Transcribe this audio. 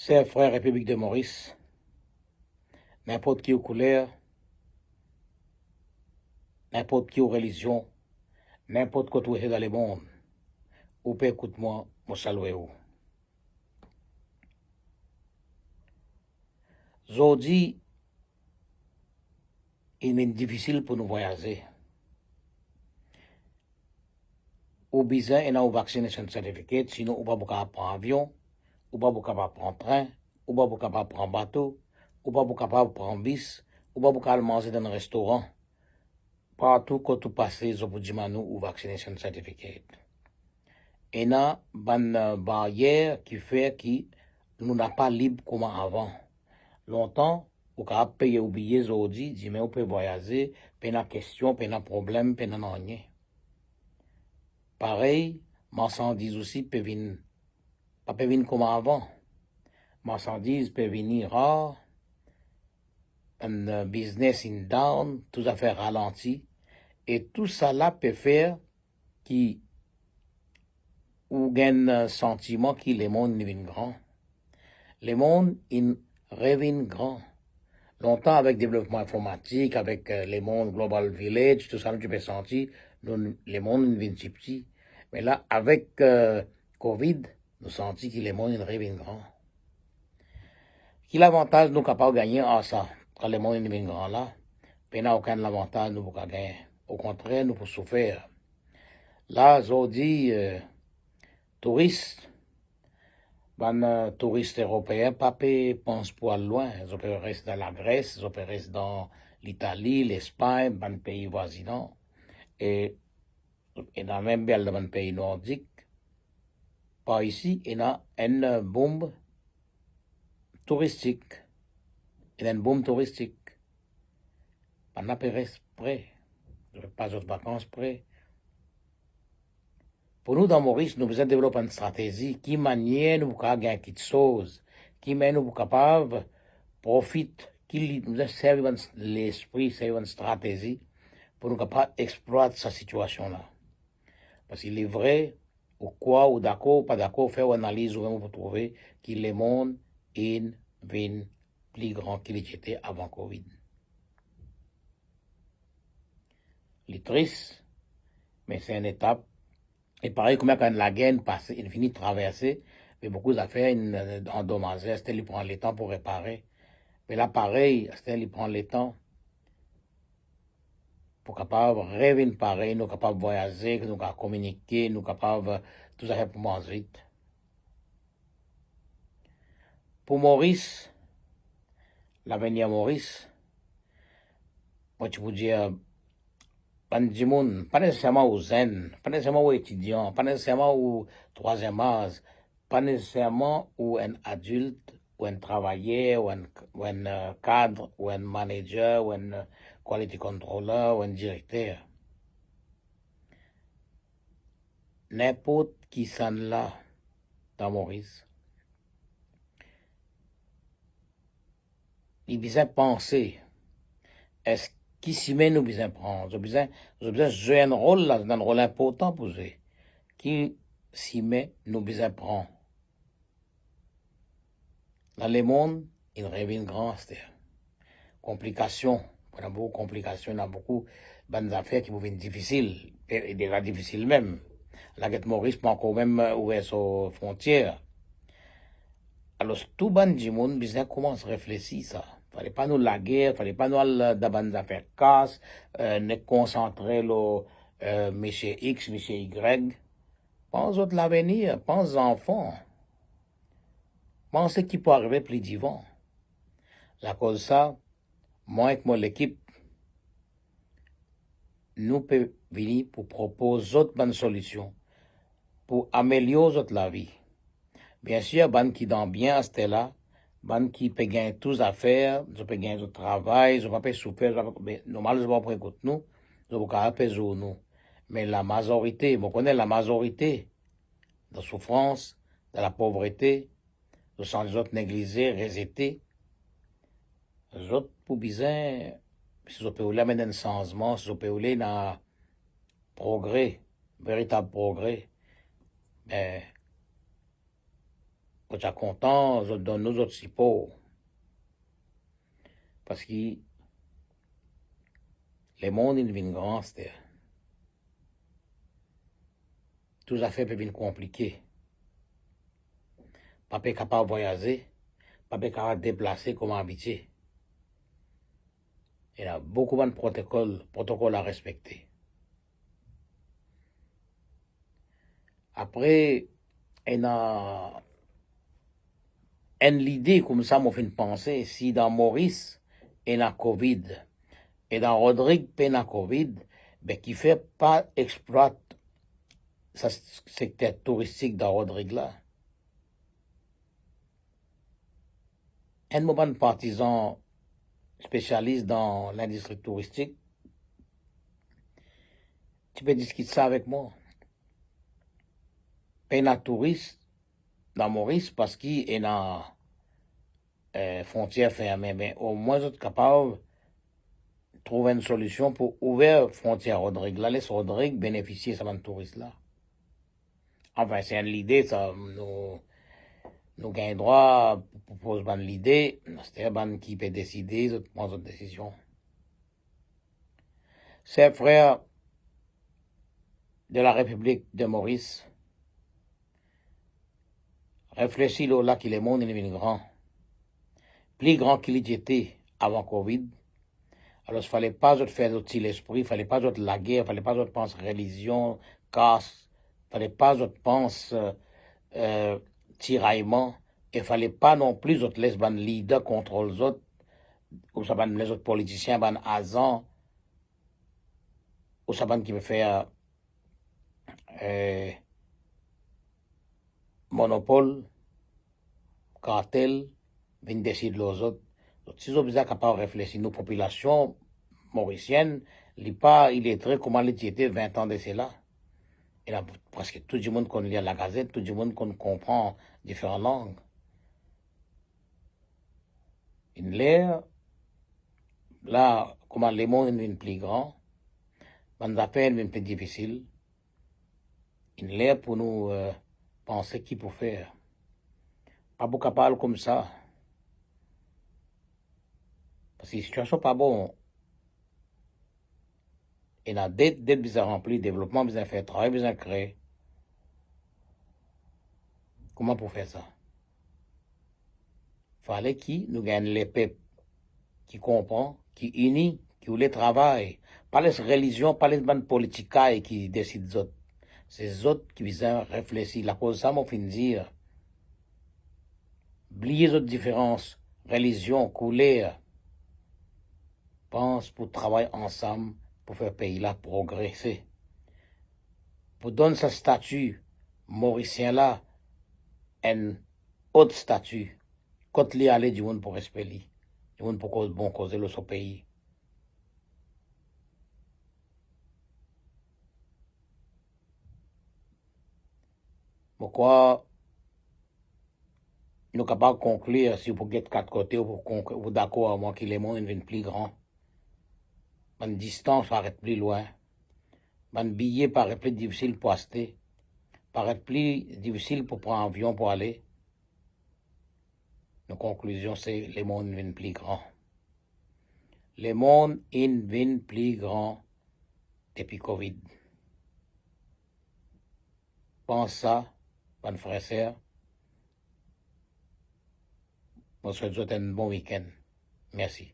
Chers frères République de Maurice, n'importe qui aux couleurs, n'importe qui aux religions, n'importe quoi tu dans le monde, ou peut écoute-moi, mon saluer ou. Aujourd'hui, il est difficile pour nous voyager. Ou besoin et un vaccination certificate, sinon ou pas prendre avion, ou pas prendre train, ou pas prendre bateau, ou pas prendre bus, ou pas manger dans un restaurant. Partout quand tu passes, ils ont dit ou vaccination certificate. Et il y a une barrière qui fait que nous n'avons pas libre comme avant. Longtemps, on a payé au billet aujourd'hui, dit mais on peut voyager, pas de question, pas de problème, pas de rien. Pareil, marchandises aussi peuvent venir, pas peuvent venir comme avant. Marchandises peuvent venir rare, un business in down, tout à fait ralenti, et tout ça là peut faire qui ou gagne un sentiment que le monde devient grand. Le monde revient grand. Longtemps, avec le développement informatique, avec les mondes Global Village, tout ça, tu peux sentir, les mondes devient petit. Mais là, avec Covid, nous sentons que les mondes revient grand. Quel avantage nous capables de gagner à ça, quand les mondes devient grand là? Il n'y a aucun avantage nous pouvons gagner. Au contraire, nous pouvons souffrir. Là, aujourd'hui, touristes, touristes européens, pas pensent pour aller loin. Ils peuvent rester dans la Grèce, ils peuvent rester dans l'Italie, l'Espagne, dans les pays voisins. Et dans même bien dans les pays nordiques. Par ici, il y a une bombe touristique. Il y a une bombe touristique. On n'a pas prêt. Pas d'autres vacances près. Pour nous, dans Maurice, nous devons développer une stratégie qui manière nous pouvons gagner quelque chose, qui mène nous capables de profiter, qui nous serve l'esprit, serve une stratégie pour nous capables d'exploiter cette situation-là. Parce qu'il est vrai, ou quoi, ou d'accord, ou pas d'accord, faire une analyse ou même pour trouver que le monde est plus grand qu'il était avant Covid. C'est triste, mais c'est une étape. Et pareil, comme quand la guerre passe, il finit de traverser, mais beaucoup d'affaires endommagées, il prend le temps pour réparer. Mais là, pareil, il prend le temps pour capable revenir pareil, nous capables de voyager, nous capables de communiquer, nous capables tout ça pour manger. Pour Maurice, l'avenir Maurice, moi tu peux dire, pas nécessairement aux jeunes, pas nécessairement aux étudiants, pas nécessairement aux troisième âge, pas nécessairement ou un adulte, ou un travailleur, ou un cadre, ou un manager, ou un quality controller, ou un directeur. N'importe qui s'en là dans Maurice, il besoin penser, est-ce qui s'y met nous besoin prendre, nous besoin jouer un rôle là, un rôle important pour eux, qui s'y met nous besoin prendre. Dans le monde, il revient grand, c'est-à-dire complications. Il y a beaucoup de complications, il y a beaucoup de affaires qui deviennent difficiles, et déjà difficiles même. La guerre Maurice pas encore même ouvert ses frontières. Alors, tout le monde, besoin commence à réfléchir ça. Fallait pas nous la guerre, fallait pas nous aller dans des affaires casse, ne concentrer le monsieur X, monsieur Y. Pense à l'avenir, pense aux enfants. Pense ce qui peut arriver plus d'ivant. La cause ça, moi et mon équipe, nous pouvons venir pour proposer d'autres bonnes solutions, pour améliorer la vie. Bien sûr, ban qui dans bien, c'était là, ban qui peut gagner toutes affaires, je peux gagner du travail, je ne peux pas souffrir, mais normalement, je ne peux pas nous, je ne peux pas apaiser nous. Mais la majorité, on connaît la majorité de souffrance, de la pauvreté, de sans les autres négligés, rejetés. Les autres, pour bizarre, si je peux amener un changement, si je peux amener un progrès, véritable progrès, mais, Vous êtes content, vous donne nous autres si pauvres. Parce que le monde, il vient grand, c'est tout les affaires peuvent être compliquées. Pas capable de voyager, pas capable de déplacer comme habitué. Il y a beaucoup de protocoles à respecter. Après, il y a l'idée comme ça, m'a fait penser, si dans Maurice, il y a Covid, et dans Rodrigue, il y a Covid, ben, qui fait pas exploite ce secteur touristique dans Rodrigue là. Un moment partisan spécialiste dans l'industrie touristique, tu peux discuter ça avec moi. Il y a touristes dans Maurice parce qu'il y a frontières fermées, mais au moins, vous êtes capable de trouver une solution pour ouvrir frontières Rodrigue. Là, laisse Rodrigue bénéficier de ce touristes-là. Enfin, c'est l'idée, ça, nous gagnons droit pour poser l'idée, c'est-à-dire qui peut décider, de prendre une décision. C'est frère de la République de Maurice. Réfléchis là qu'il est monde, il est grand. Plus grand qu'il était avant Covid. Alors, il ne fallait pas faire aussi l'esprit, il ne fallait pas la guerre, il ne fallait pas penser religion, casse, il ne fallait pas penser tiraillement, il ne fallait pas non plus laisser les leaders contre les autres, ou ça les autres politiciens, ban agents, ou ça qui veut faire monopole, cartel, viennent décider les autres. Donc, si vous êtes capable de réfléchir, nos populations mauriciennes, il est très comment il était 20 ans de cela. Et là, presque tout le monde connaît la Gazette, tout le monde comprend différentes langues. Une l'air, là, comment les mondes sont plus grands, les affaires sont plus difficiles. Une l'air pour nous penser qui peut faire. Pas beaucoup capable comme ça. Parce que la situation n'est pas bonne. Et la dette besoin remplir, développement besoin faire, travail besoin créer. Comment pour faire ça? Il fallait qui nous gagne les peuples qui comprend, qui unit, qui voulait travailler. Pas les religions, pas les bandes politiques qui décident des autres. C'est les autres qui visent réfléchir. La cause ça, m'a fait dire. Oubliez les autres différences, religion, couleur. Pense pour travailler ensemble pour faire pays là progresser. Pour donner ce statut mauricien là, un autre statut. Quand il y aller du monde pour respecter, du monde pour cause bon causer le son pays. Pourquoi nous sommes capables de conclure si vous êtes quatre côtés ou vous d'accord avec moi que les mondes deviennent plus grands. Une distance paraît plus loin. Un billet paraît plus difficile pour acheter. Paraît plus difficile pour prendre un avion pour aller. Nos conclusions, c'est les mondes deviennent plus grands. Les mondes deviennent plus grands depuis Covid. Pense ça, mon frère et sœur. Je vous souhaite un bon week-end. Merci.